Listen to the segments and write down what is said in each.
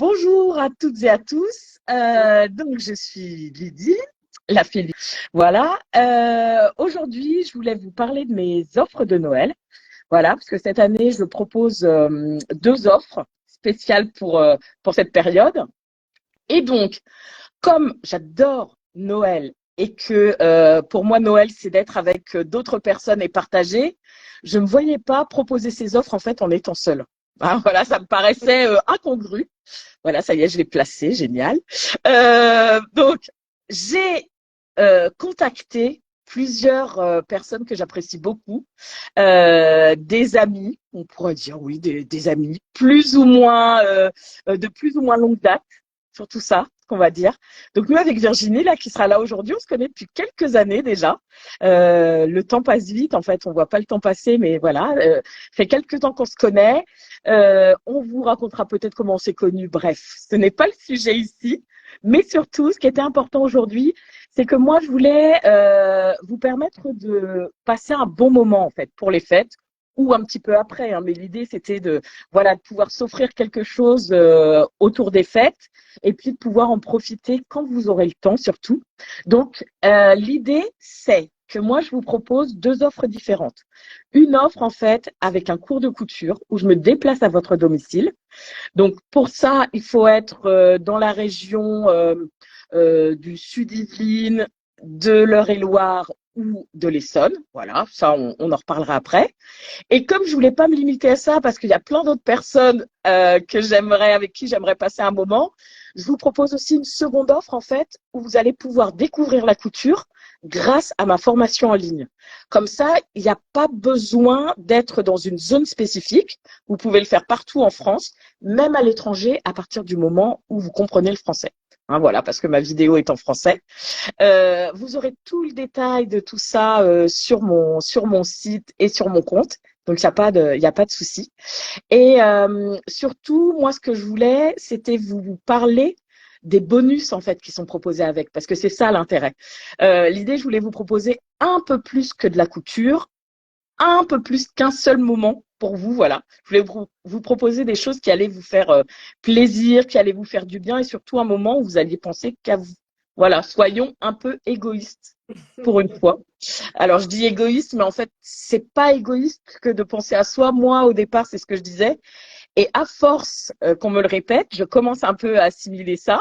Bonjour à toutes et à tous. Donc, je suis Lydie, la fille. Voilà. Aujourd'hui, je voulais vous parler de mes offres de Noël. Voilà, parce que cette année, je propose deux offres spéciales pour cette période. Et donc, comme j'adore Noël et que pour moi, Noël, c'est d'être avec d'autres personnes et partager, je ne me voyais pas proposer ces offres en fait en étant seule. Hein, voilà, ça me paraissait incongru. Voilà, ça y est, je l'ai placé, génial. Donc, j'ai contacté plusieurs personnes que j'apprécie beaucoup, des amis, on pourrait dire oui, des amis, plus ou moins de plus ou moins longue date, surtout ça, qu'on va dire. Donc nous, avec Virginie, là, qui sera là aujourd'hui, on se connaît depuis quelques années déjà. Le temps passe vite, en fait, on voit pas le temps passer, mais voilà, fait quelques temps qu'on se connaît. On vous racontera peut-être comment on s'est connus. Bref, ce n'est pas le sujet ici. Mais surtout, ce qui était important aujourd'hui, c'est que moi, je voulais vous permettre de passer un bon moment, en fait, pour les fêtes ou un petit peu après. Hein. Mais l'idée, c'était de pouvoir s'offrir quelque chose autour des fêtes et puis de pouvoir en profiter quand vous aurez le temps, surtout. Donc, l'idée, c'est que moi, je vous propose deux offres différentes. Une offre, en fait, avec un cours de couture où je me déplace à votre domicile. Donc, pour ça, il faut être dans la région du Sud Yvelines, de l'Eure-et-Loire ou de l'Essonne. Voilà, ça, on en reparlera après. Et comme je voulais pas me limiter à ça, parce qu'il y a plein d'autres personnes avec qui j'aimerais passer un moment, je vous propose aussi une seconde offre, en fait, où vous allez pouvoir découvrir la couture grâce à ma formation en ligne. Comme ça, il n'y a pas besoin d'être dans une zone spécifique. Vous pouvez le faire partout en France, même à l'étranger, à partir du moment où vous comprenez le français. Hein, voilà, parce que ma vidéo est en français. Vous aurez tout le détail de tout ça sur mon site et sur mon compte. Donc, il y a pas de souci. Et surtout, moi, ce que je voulais, c'était vous parler des bonus, en fait, qui sont proposés avec, parce que c'est ça l'intérêt. L'idée, je voulais vous proposer un peu plus que de la couture, un peu plus qu'un seul moment pour vous, voilà. Je voulais vous proposer des choses qui allaient vous faire plaisir, qui allaient vous faire du bien et surtout un moment où vous alliez penser qu'à vous. Voilà, soyons un peu égoïstes pour une fois. Alors, je dis égoïste, mais en fait, c'est pas égoïste que de penser à soi. Moi, au départ, c'est ce que je disais. Et à force qu'on me le répète, je commence un peu à assimiler ça.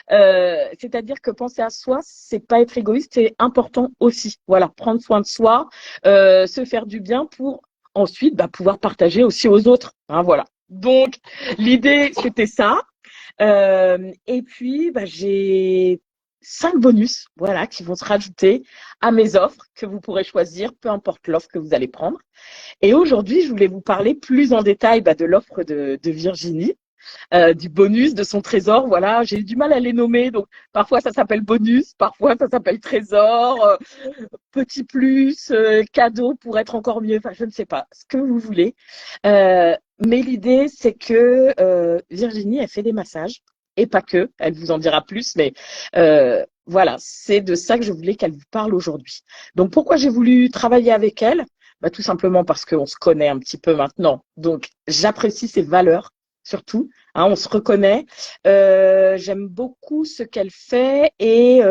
C'est-à-dire que penser à soi, c'est pas être égoïste, c'est important aussi. Voilà, prendre soin de soi, se faire du bien pour ensuite pouvoir partager aussi aux autres. Hein, voilà. Donc, l'idée, c'était ça. Et puis, j'ai 5 bonus, voilà, qui vont se rajouter à mes offres que vous pourrez choisir, peu importe l'offre que vous allez prendre. Et aujourd'hui, je voulais vous parler plus en détail de l'offre de Virginie, du bonus, de son trésor. Voilà, j'ai eu du mal à les nommer, donc parfois ça s'appelle bonus, parfois ça s'appelle trésor, petit plus, cadeau pour être encore mieux. Enfin, je ne sais pas, ce que vous voulez. Mais l'idée, c'est que Virginie, elle fait des massages. Et pas que, elle vous en dira plus, mais voilà, c'est de ça que je voulais qu'elle vous parle aujourd'hui. Donc pourquoi j'ai voulu travailler avec elle? Tout simplement parce qu'on se connaît un petit peu maintenant. Donc j'apprécie ses valeurs, surtout. Hein, on se reconnaît. J'aime beaucoup ce qu'elle fait et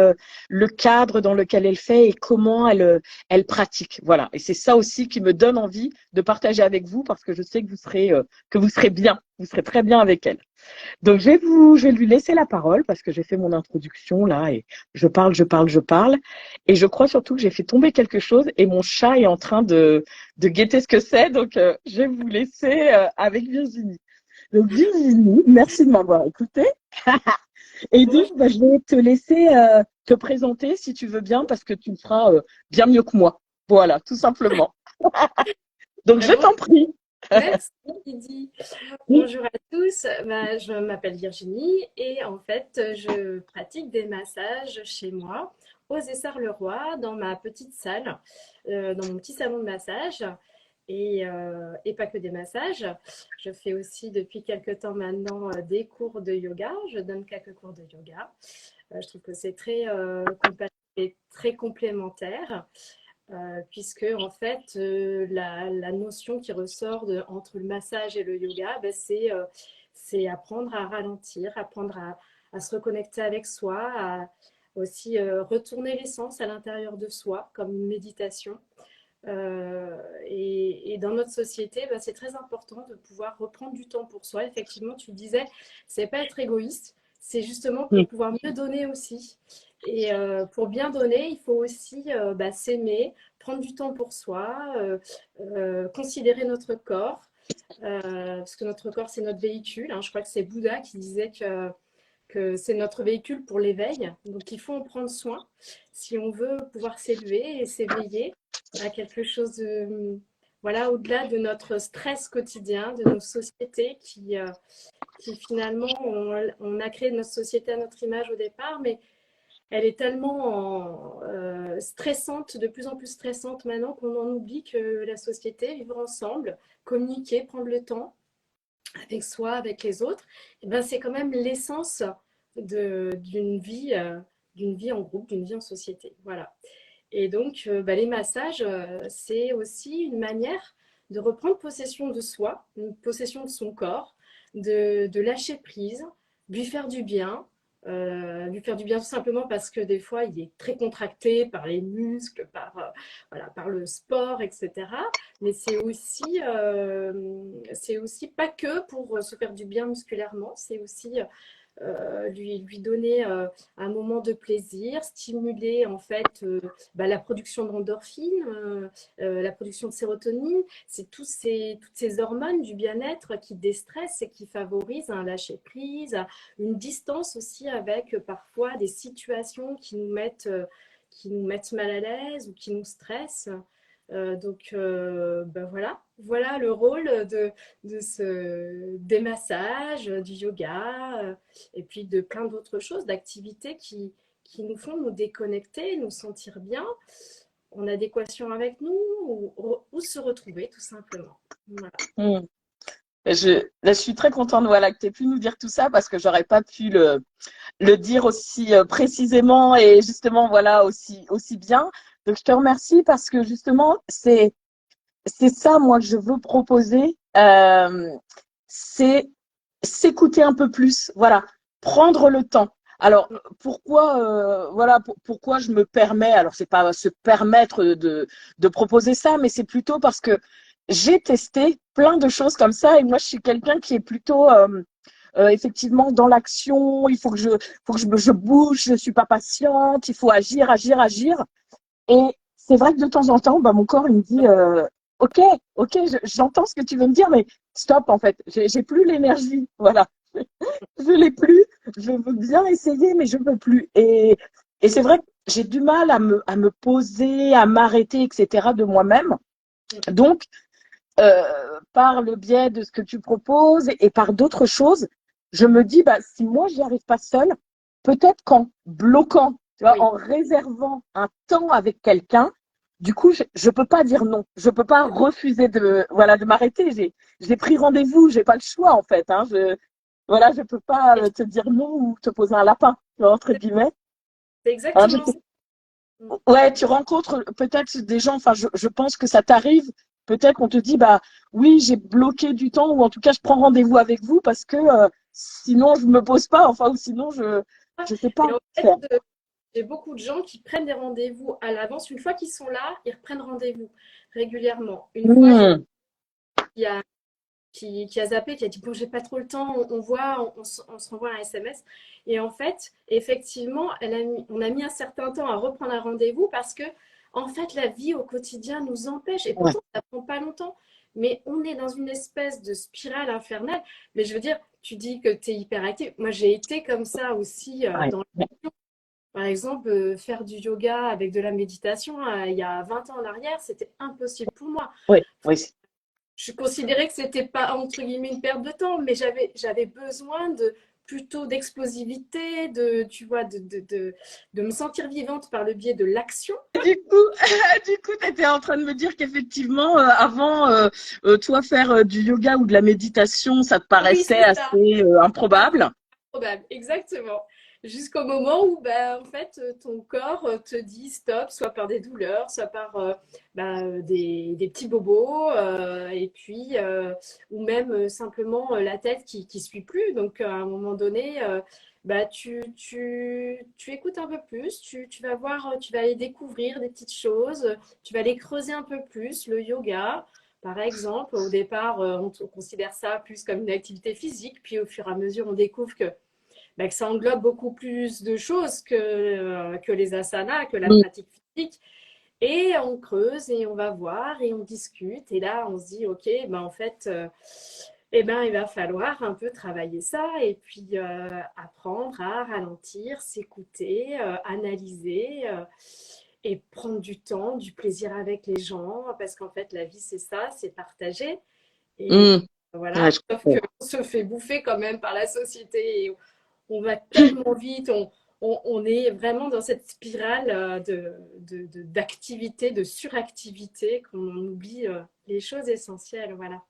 le cadre dans lequel elle fait et comment elle pratique. Voilà. Et c'est ça aussi qui me donne envie de partager avec vous parce que je sais que vous serez bien, vous serez très bien avec elle. Donc je vais lui laisser la parole parce que j'ai fait mon introduction là et je parle et je crois surtout que j'ai fait tomber quelque chose et mon chat est en train de guetter ce que c'est. Donc je vais vous laisser avec Virginie. Donc Virginie, merci de m'avoir écouté. Et donc je vais te laisser te présenter si tu veux bien parce que tu le feras bien mieux que moi. Voilà, tout simplement. Donc je Bon, t'en prie. merci Lydie. Bonjour à tous, je m'appelle Virginie et en fait je pratique des massages chez moi aux Essarts-le-Roi dans ma petite salle, dans mon petit salon de massage et pas que des massages. Je fais aussi depuis quelque temps maintenant des cours de yoga, je donne quelques cours de yoga. Je trouve que c'est très compatible et très complémentaire. Puisque en fait la notion qui ressort entre le massage et le yoga, c'est apprendre à ralentir, apprendre à se reconnecter avec soi, à aussi retourner l'essence à l'intérieur de soi, comme une méditation. Et dans notre société, bah, c'est très important de pouvoir reprendre du temps pour soi. Effectivement, tu le disais, c'est pas être égoïste, c'est justement pour pouvoir mieux donner aussi. Et pour bien donner, il faut aussi bah, s'aimer, prendre du temps pour soi, considérer notre corps, parce que notre corps, c'est notre véhicule. Hein. Je crois que c'est Bouddha qui disait que c'est notre véhicule pour l'éveil. Donc, il faut en prendre soin si on veut pouvoir s'élever et s'éveiller à quelque chose de, voilà, au-delà de notre stress quotidien, de nos sociétés qui finalement, on a créé notre société à notre image au départ, mais elle est tellement stressante, de plus en plus stressante maintenant qu'on en oublie que la société, vivre ensemble, communiquer, prendre le temps avec soi, avec les autres, et ben, c'est quand même l'essence d'une vie en groupe, d'une vie en société. Voilà. Et donc, bah, les massages, c'est aussi une manière de reprendre possession de soi, une possession de son corps, de lâcher prise, lui faire du bien. Lui faire du bien tout simplement parce que des fois, il est très contracté par les muscles, voilà, par le sport, etc. Mais c'est aussi pas que pour se faire du bien musculairement, c'est aussi lui donner un moment de plaisir, stimuler en fait bah, la production d'endorphines, la production de sérotonine. C'est toutes ces hormones du bien-être qui déstressent et qui favorisent un lâcher-prise, une distance aussi avec parfois des situations qui nous mettent mal à l'aise ou qui nous stressent. Donc, ben voilà le rôle des massages, du yoga, et puis de plein d'autres choses, d'activités qui nous font nous déconnecter, nous sentir bien, en adéquation avec nous, ou se retrouver tout simplement. Voilà. Là, je suis très contente voilà, que tu aies pu nous dire tout ça parce que j'aurais pas pu le dire aussi précisément et justement voilà aussi bien. Donc je te remercie parce que justement c'est ça moi que je veux proposer, c'est s'écouter un peu plus, voilà, prendre le temps. Alors pourquoi pourquoi je me permets, alors c'est pas se permettre de proposer ça, mais c'est plutôt parce que j'ai testé plein de choses comme ça et moi je suis quelqu'un qui est plutôt effectivement dans l'action, il faut que je bouge, je suis pas patiente, il faut agir, agir, agir. Et c'est vrai que de temps en temps, bah, mon corps il me dit ok, j'entends ce que tu veux me dire, mais stop en fait, j'ai plus l'énergie, voilà, je l'ai plus, je veux bien essayer, mais je veux plus. Et c'est vrai que j'ai du mal à me poser, à m'arrêter, etc. de moi-même. Donc par le biais de ce que tu proposes et par d'autres choses, je me dis, bah, si moi, j'y arrive pas seule, peut-être qu'en bloquant, tu vois, en réservant un temps avec quelqu'un, du coup, je peux pas dire non. Je peux pas refuser de m'arrêter. J'ai pris rendez-vous, j'ai pas le choix, en fait, hein. Je peux pas te dire non ou te poser un lapin, tu vois, entre guillemets. C'est exactement ça. Ouais, tu rencontres peut-être des gens, enfin, je pense que ça t'arrive. Peut-être qu'on te dit, bah oui, j'ai bloqué du temps, ou en tout cas, je prends rendez-vous avec vous parce que sinon, je me pose pas, enfin, ou sinon, je sais pas Et en fait, faire. j'ai beaucoup de gens qui prennent des rendez-vous à l'avance. Une fois qu'ils sont là, ils reprennent rendez-vous régulièrement. Une fois, j'ai qui a, qui a zappé, qui a dit bon, j'ai pas trop le temps, on se renvoie un SMS. Et en fait, effectivement, on a mis un certain temps à reprendre un rendez-vous parce que, en fait, la vie au quotidien nous empêche. Et pourtant, ça prend pas longtemps. Mais on est dans une espèce de spirale infernale. Mais je veux dire, tu dis que tu es hyperactif. Moi, j'ai été comme ça aussi dans la vie. Par exemple, faire du yoga avec de la méditation, il y a 20 ans en arrière, c'était impossible pour moi. Oui, oui. Je considérais que c'était pas, entre guillemets, une perte de temps, mais j'avais besoin plutôt d'explosivité, tu vois, de me sentir vivante par le biais de l'action. Du coup, tu étais en train de me dire qu'effectivement, avant, toi, faire du yoga ou de la méditation, ça te Oui, paraissait c'est ça. assez improbable. Probable, exactement. jusqu'au moment où en fait, ton corps te dit stop, soit par des douleurs, soit par des petits bobos, et puis, ou même simplement la tête qui suit plus. Donc, à un moment donné, tu écoutes un peu plus, tu vas voir, tu vas aller découvrir des petites choses, tu vas aller creuser un peu plus le yoga. Par exemple, au départ, on considère ça plus comme une activité physique, puis au fur et à mesure, on découvre que ça englobe beaucoup plus de choses que les asanas, que la Mm. pratique physique. Et on creuse et on va voir et on discute. Et là, on se dit, OK, en fait, il va falloir un peu travailler ça et puis apprendre à ralentir, s'écouter, analyser et prendre du temps, du plaisir avec les gens. Parce qu'en fait, la vie, c'est ça, c'est partager. Et Mm. Ouais, voilà, je sauf comprends. qu'on se fait bouffer quand même par la société. Et on va tellement vite, on est vraiment dans cette spirale d'activité, de suractivité, qu'on oublie les choses essentielles. Voilà.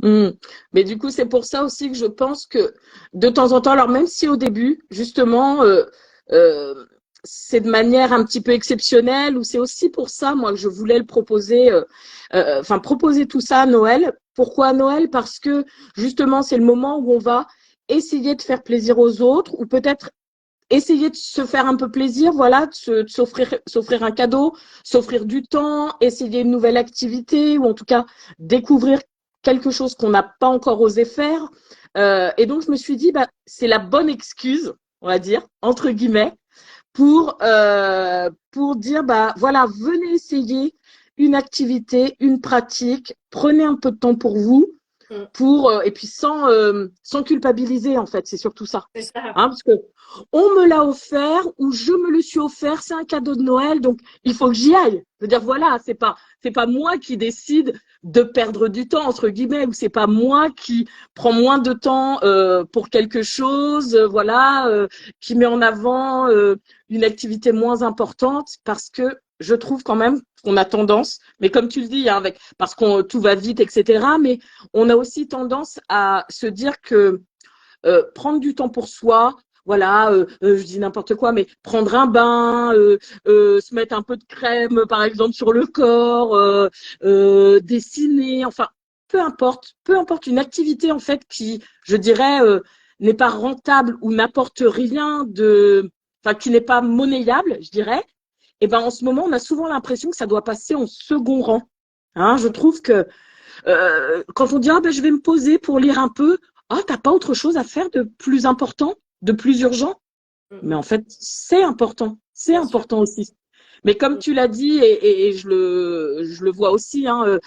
Mm. Mais du coup, c'est pour ça aussi que je pense que de temps en temps, alors même si au début, justement, euh, c'est de manière un petit peu exceptionnelle, ou c'est aussi pour ça, moi, que je voulais le proposer, enfin, proposer tout ça à Noël. Pourquoi à Noël? Parce que justement, c'est le moment où on va essayer de faire plaisir aux autres, ou peut-être essayer de se faire un peu plaisir, voilà, de s'offrir un cadeau, s'offrir du temps, essayer une nouvelle activité, ou en tout cas découvrir quelque chose qu'on n'a pas encore osé faire. Et donc, je me suis dit, bah, c'est la bonne excuse, on va dire, entre guillemets, pour dire, bah, voilà, venez essayer une activité, une pratique, prenez un peu de temps pour vous, Mm. et puis sans culpabiliser, en fait, c'est surtout ça. C'est ça. Parce que on me l'a offert ou je me le suis offert, c'est un cadeau de Noël, donc il faut que j'y aille. Je veux dire, voilà, c'est pas moi qui décide de perdre du temps, entre guillemets, ou c'est pas moi qui prend moins de temps pour quelque chose, voilà, qui met en avant une activité moins importante, parce que je trouve quand même qu'on a tendance, mais comme tu le dis, hein, parce qu'on tout va vite, etc., mais on a aussi tendance à se dire que prendre du temps pour soi, voilà, je dis n'importe quoi, mais prendre un bain, se mettre un peu de crème, par exemple, sur le corps, dessiner, enfin, peu importe une activité en fait qui, je dirais, n'est pas rentable ou n'apporte rien enfin, qui n'est pas monnayable, je dirais. Et ben en ce moment, on a souvent l'impression que ça doit passer en second rang. Hein, je trouve que quand on dit ah ben je vais me poser pour lire un peu, ah t'as pas autre chose à faire de plus important, de plus urgent? Mm, Mais en mm. fait c'est Bien sûr. important aussi. Mais comme Mm. tu l'as dit et je le vois aussi, hein,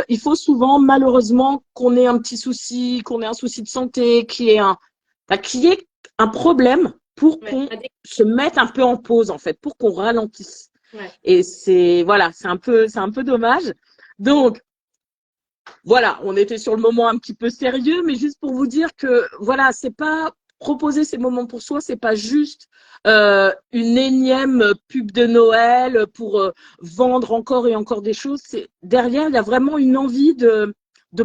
il faut souvent malheureusement qu'on ait un petit souci, qu'on ait un souci de santé, qui est un problème pour Ouais. qu'on se mette un peu en pause en fait, pour qu'on ralentisse. Ouais. Et c'est un peu dommage. Donc voilà, on était sur le moment un petit peu sérieux, mais juste pour vous dire que voilà, c'est pas proposer ces moments pour soi, c'est pas juste une énième pub de Noël pour vendre encore et encore des choses. C'est derrière, il y a vraiment une envie de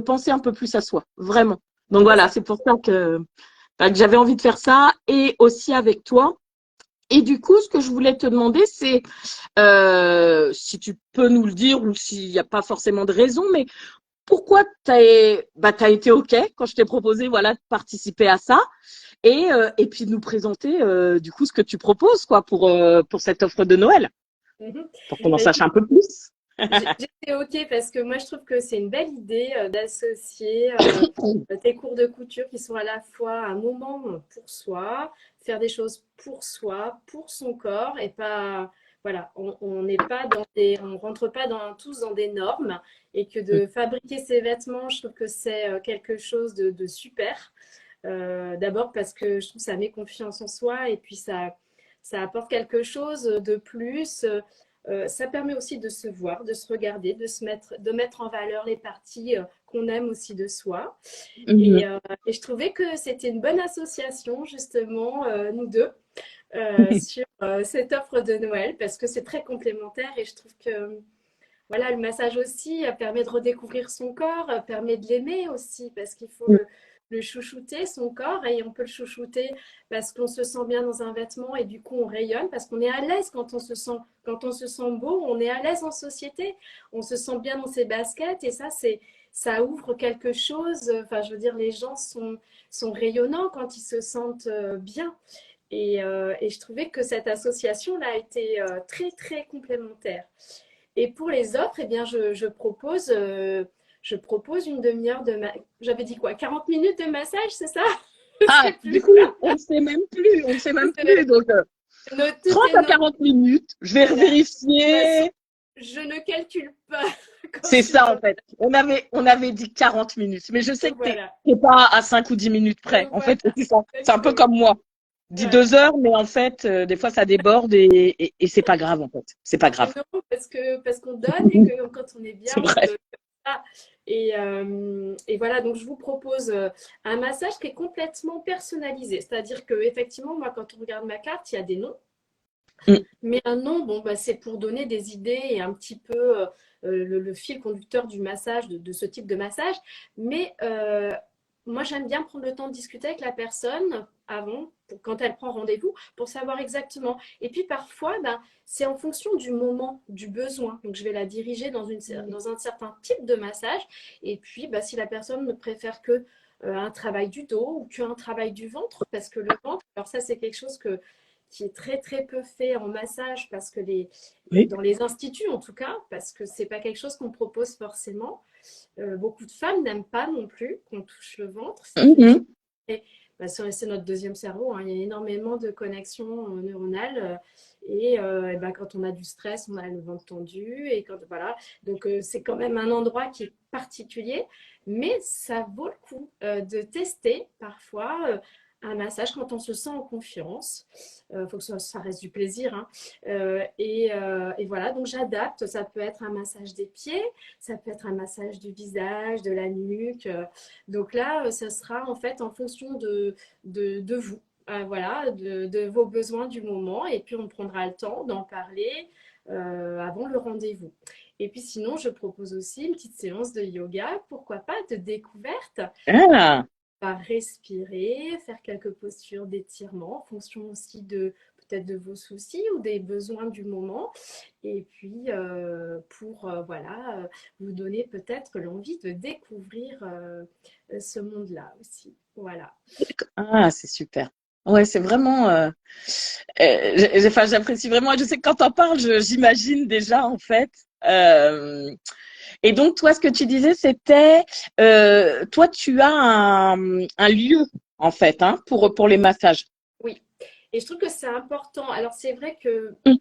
penser un peu plus à soi, vraiment. Donc C'est voilà, ça. c'est pour ça que j'avais envie de faire ça et aussi avec toi. Et du coup, ce que je voulais te demander, c'est si tu peux nous le dire ou s'il n'y a pas forcément de raison, mais pourquoi t'as été OK quand je t'ai proposé voilà de participer à ça et puis de nous présenter du coup ce que tu proposes quoi pour cette offre de Noël Mhm. pour qu'on en Bah, sache un peu plus. J'étais OK parce que moi, je trouve que c'est une belle idée d'associer tes cours de couture qui sont à la fois un moment pour soi, faire des choses pour soi, pour son corps et pas, voilà, on n'est pas on rentre pas tous dans des normes et que de fabriquer ses vêtements, je trouve que c'est quelque chose de super. D'abord parce que je trouve que ça met confiance en soi et puis ça apporte quelque chose de plus. Ça permet aussi de se voir, de se regarder, de mettre en valeur les parties qu'on aime aussi de soi. Mhm. Et je trouvais que c'était une bonne association, justement, nous deux, sur cette offre de Noël, parce que c'est très complémentaire et je trouve que voilà, le massage aussi permet de redécouvrir son corps, permet de l'aimer aussi, parce qu'il faut le chouchouter, son corps, et on peut le chouchouter parce qu'on se sent bien dans un vêtement et du coup on rayonne, parce qu'on est à l'aise quand on se sent beau, on est à l'aise en société, on se sent bien dans ses baskets et ça ouvre quelque chose. Enfin, je veux dire, les gens sont rayonnants quand ils se sentent bien. Et je trouvais que cette association-là a été très, très complémentaire. Et pour les autres, eh bien, je propose une demi-heure J'avais dit quoi? 40 minutes de massage, c'est ça? Je ne Ah, sais du plus. coup, on ne sait même plus, on ne sait même plus. Donc, Tout 30 est à noté. 40 minutes, je vais Voilà. De toute façon, vérifier. je ne calcule pas quand C'est je suis ça, dans. en fait. On avait dit 40 minutes, mais je sais que Voilà. t'es pas à 5 ou 10 minutes près. En Voilà. fait, c'est ça. C'est un peu Exactement. comme moi. Dis Voilà. 2 heures, mais en fait, des fois, ça déborde et c'est pas grave, en fait. C'est pas Mais grave. non, parce qu'on donne et que quand on est C'est bien, on vrai. donne ça. Et voilà, donc je vous propose un massage qui est complètement personnalisé. C'est-à-dire que effectivement, moi, quand on regarde ma carte, il y a des noms. Mm. Mais un nom, bon, bah, c'est pour donner des idées et un petit peu le fil conducteur du massage, de ce type de massage. Mais moi, j'aime bien prendre le temps de discuter avec la personne avant, quand elle prend rendez-vous, pour savoir exactement. Et puis parfois, ben, c'est en fonction du moment, du besoin. Donc, je vais la diriger dans un certain type de massage. Et puis, ben, si la personne ne préfère que un travail du dos ou qu'un travail du ventre, parce que le ventre, alors ça, c'est quelque chose qui est très très peu fait en massage parce que Oui. dans les instituts en tout cas, parce que c'est pas quelque chose qu'on propose forcément. Beaucoup de femmes n'aiment pas non plus qu'on touche le ventre. Ça fait Mhm. très. Bah, c'est notre deuxième cerveau, hein. Il y a énormément de connexions neuronales. Et bah, quand on a du stress, on a le ventre tendu. Et quand, voilà. Donc, c'est quand même un endroit qui est particulier. Mais ça vaut le coup de tester parfois un massage quand on se sent en confiance. Il faut que ça reste du plaisir, hein. Et voilà, donc j'adapte. Ça peut être un massage des pieds, ça peut être un massage du visage, de la nuque. Donc là, ça sera en fait en fonction de vous. Voilà, de vos besoins du moment. Et puis, on prendra le temps d'en parler avant le rendez-vous. Et puis sinon, je propose aussi une petite séance de yoga, pourquoi pas, de découverte. Ah, Par respirer, faire quelques postures d'étirement en fonction aussi de peut-être de vos soucis ou des besoins du moment. Et puis, pour voilà, vous donner peut-être l'envie de découvrir ce monde-là aussi. Voilà. ah, c'est super. Ouais, c'est vraiment. Enfin, j'apprécie vraiment. Je sais que quand t'en parles, j'imagine déjà en fait. Euh, et donc, toi, ce que tu disais, c'était, toi, tu as un lieu en fait, hein, pour les massages. Oui. Et je trouve que c'est important. Alors, c'est vrai que Mm.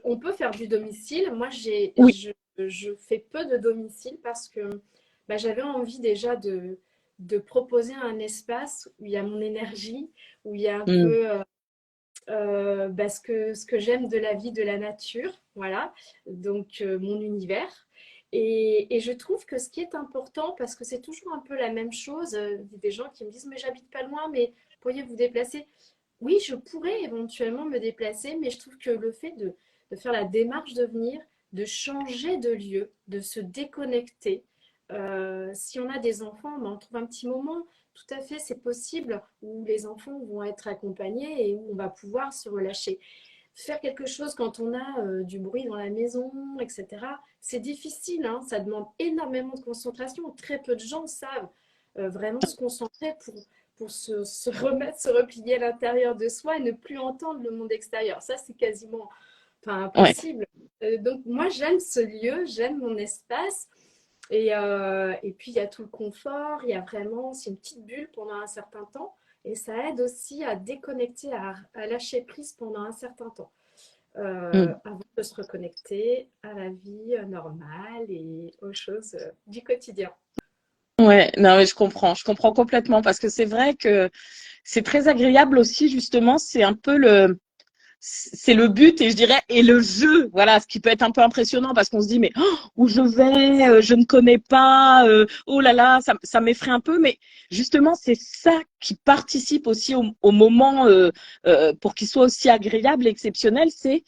on peut faire du domicile. Moi, Oui. je fais peu de domicile parce que bah, j'avais envie déjà de proposer un espace où il y a mon énergie, où il y a un Mm. peu bah, ce que j'aime de la vie, de la nature, voilà, donc mon univers. Et je trouve que ce qui est important, parce que c'est toujours un peu la même chose, des gens qui me disent, mais j'habite pas loin, mais pourriez vous déplacer? Oui, je pourrais éventuellement me déplacer, mais je trouve que le fait de faire la démarche de venir, de changer de lieu, de se déconnecter, si on a des enfants, ben, on trouve un petit moment, tout à fait, c'est possible, où les enfants vont être accompagnés et où on va pouvoir se relâcher. Faire quelque chose quand on a du bruit dans la maison, etc., c'est difficile, hein, ça demande énormément de concentration. Très peu de gens savent vraiment se concentrer pour se remettre, se replier à l'intérieur de soi et ne plus entendre le monde extérieur. Ça, c'est quasiment enfin, Ouais. impossible. Donc, moi, j'aime ce lieu, j'aime mon espace. Et puis, il y a tout le confort, il y a vraiment, c'est une petite bulle pendant un certain temps. Et ça aide aussi à déconnecter, à lâcher prise pendant un certain temps, Mm. avant de se reconnecter à la vie normale et aux choses du quotidien. Ouais, non, mais je comprends complètement parce que c'est vrai que c'est très agréable aussi, justement, c'est le but et je dirais et le jeu, voilà, ce qui peut être un peu impressionnant parce qu'on se dit mais oh, où je vais, je ne connais pas, oh là là, ça m'effraie un peu, mais justement c'est ça qui participe aussi au moment pour qu'il soit aussi agréable et exceptionnel, c'est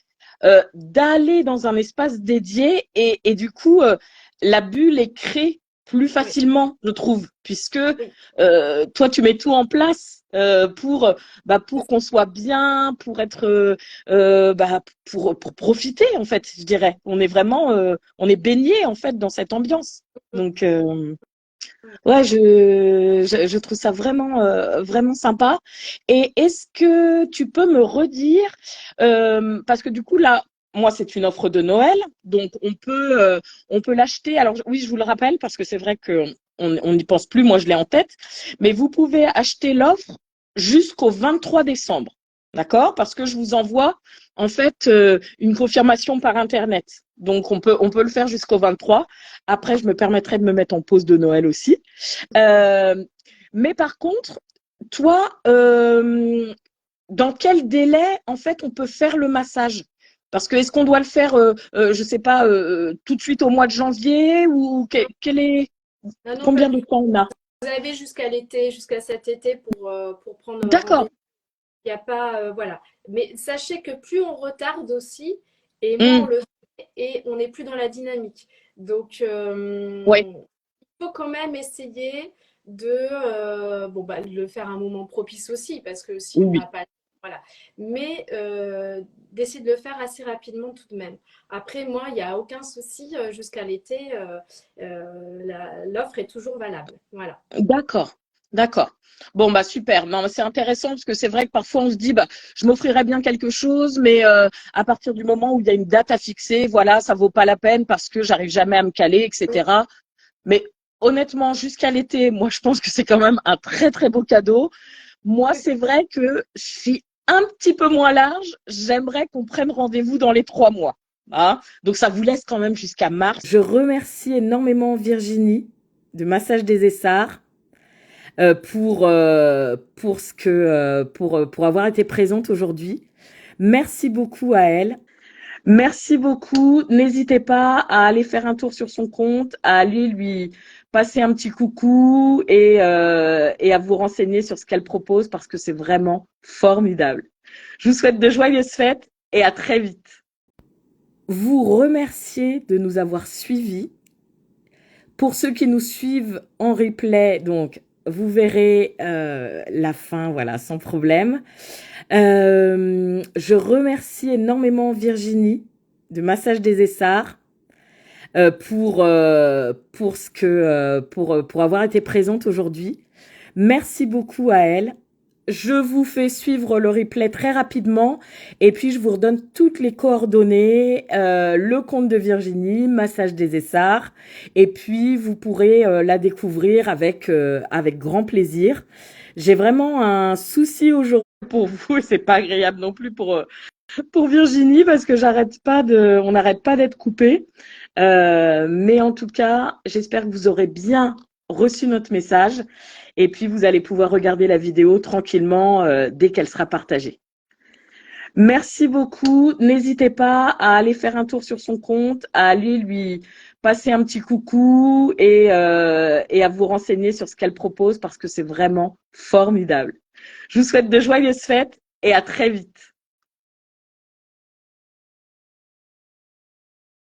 d'aller dans un espace dédié et du coup la bulle est créée plus Oui, facilement, je trouve, puisque oui, toi, tu mets tout en place pour qu'on soit bien, pour être, pour profiter, en fait, je dirais. On est vraiment, on est baigné, en fait, dans cette ambiance. Donc, oui. ouais, je trouve ça vraiment, vraiment sympa. Et est-ce que tu peux me redire, parce que du coup, là, moi, c'est une offre de Noël, donc on peut l'acheter. Alors, oui, je vous le rappelle, parce que c'est vrai que on n'y pense plus, moi, je l'ai en tête, mais vous pouvez acheter l'offre jusqu'au 23 décembre, d'accord? Parce que je vous envoie, en fait, une confirmation par Internet. Donc, on peut le faire jusqu'au 23. Après, je me permettrai de me mettre en pause de Noël aussi. Euh, mais par contre, toi, dans quel délai, en fait, on peut faire le massage? Parce que est-ce qu'on doit le faire, je sais pas, tout de suite au mois de janvier ou quel est Non, non, pas combien du de tout. temps on a? Vous avez jusqu'à l'été, jusqu'à cet été pour prendre D'accord. rendez-vous. Il n'y a pas, voilà. Mais sachez que plus on retarde aussi, et moins on Mmh. le fait, et on n'est plus dans la dynamique. Donc, Ouais. il faut quand même essayer de, bon, bah, de le faire à un moment propice aussi, parce que si on n'a Oui. pas, voilà. Mais d'essayer de le faire assez rapidement tout de même. Après, moi, il n'y a aucun souci jusqu'à l'été. L'offre est toujours valable. Voilà. D'accord, d'accord. Bon, bah super. Non, c'est intéressant parce que c'est vrai que parfois on se dit, bah, je m'offrirais bien quelque chose, mais à partir du moment où il y a une date à fixer, voilà, ça vaut pas la peine parce que j'arrive jamais à me caler, Oui, etc. Mais honnêtement, jusqu'à l'été, moi, je pense que c'est quand même un très très beau cadeau. Moi, oui. c'est vrai que je suis un petit peu moins large. J'aimerais qu'on prenne rendez-vous dans les 3 mois. Hein. Donc, ça vous laisse quand même jusqu'à mars. Je remercie énormément Virginie de Massage des Essarts pour ce que pour avoir été présente aujourd'hui. Merci beaucoup à elle. Merci beaucoup. N'hésitez pas à aller faire un tour sur son compte, à aller lui passer un petit coucou et à vous renseigner sur ce qu'elle propose parce que c'est vraiment formidable. Je vous souhaite de joyeuses fêtes et à très vite. Vous remercier de nous avoir suivis. Pour ceux qui nous suivent en replay, donc vous verrez la fin, voilà, sans problème. Je remercie énormément Virginie de Massage des Essarts pour ce que pour avoir été présente aujourd'hui. Merci beaucoup à elle. Je vous fais suivre le replay très rapidement et puis je vous redonne toutes les coordonnées, le compte de Virginie, Massage des Essarts, et puis vous pourrez la découvrir avec grand plaisir. J'ai vraiment un souci aujourd'hui pour vous et c'est pas agréable non plus pour Virginie parce que on n'arrête pas d'être coupé. Mais en tout cas, j'espère que vous aurez bien reçu notre message et puis vous allez pouvoir regarder la vidéo tranquillement dès qu'elle sera partagée. Merci beaucoup. N'hésitez pas à aller faire un tour sur son compte, à aller lui passer un petit coucou et à vous renseigner sur ce qu'elle propose parce que c'est vraiment formidable. Je vous souhaite de joyeuses fêtes et à très vite.